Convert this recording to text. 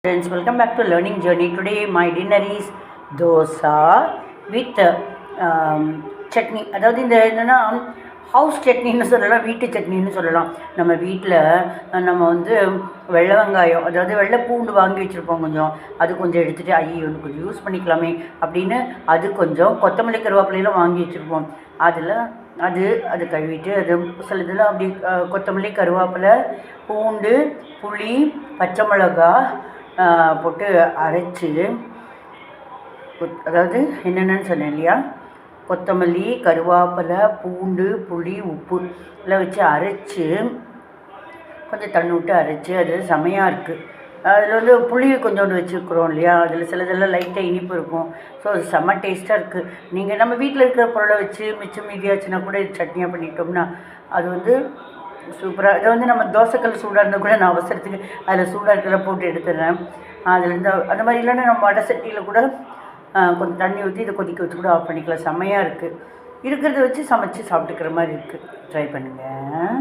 Friends, welcome back to Learning Journey. Today my dinner is dosa with chutney. அதாவது இந்த என்னென்னா house சட்னின்னு சொல்லலாம், வீட்டு சட்னின்னு சொல்லலாம். நம்ம வீட்டில் நம்ம வந்து வெள்ளை வெங்காயம், அதாவது வெள்ளை பூண்டு வாங்கி வச்சுருப்போம். அது கொஞ்சம் எடுத்துகிட்டு ஐயோ கொஞ்சம் யூஸ் பண்ணிக்கலாமே அப்படின்னு அது கொஞ்சம் கொத்தமல்லி கருவேப்பிலையெல்லாம் வாங்கி வச்சுருப்போம். அது கழுவிட்டு அது சில இதெல்லாம் அப்படி கொத்தமல்லி கருவேப்பிலை பூண்டு புளி பச்சை மிளகா போட்டு அரைச்சி, அதாவது என்னென்னு சொன்னேன் இல்லையா, கொத்தமல்லி கருவேப்பிலை பூண்டு புளி உப்பு எல்லாம் வச்சு அரைச்சி கொஞ்சம் தண்ணி விட்டு அரைச்சி அது செமையாக இருக்குது. அதில் வந்து புளி கொஞ்சோண்டு வச்சுருக்குறோம் இல்லையா, அதில் சிலதெல்லாம் லைட்டாக இனிப்பு இருக்கும். ஸோ அது செம்ம டேஸ்ட்டாக இருக்குது. நீங்கள் நம்ம வீட்டில் இருக்கிற பொருளை வச்சு மிச்சம் மீதியாச்சுன்னா கூட சட்னியாக பண்ணிட்டோம்னா அது வந்து சூப்பராக. இதை வந்து நம்ம தோசைக்கல் சூடாக இருந்தால் கூட நான் அவசரத்துக்கு அதில் சூடாக இருக்கிற போட்டு எடுத்துடுறேன். அதுலேருந்து அந்த மாதிரி இல்லைன்னா நம்ம வடை சட்டியில் கூட கொஞ்சம் தண்ணி ஊற்றி இதை கொதிக்க வச்சு கூட ஆஃப் பண்ணிக்கலாம். செம்மையாக இருக்குது. இருக்கிறத வச்சு சமைச்சு சாப்பிட்டுக்கிற மாதிரி இருக்குது. ட்ரை பண்ணுங்கள்.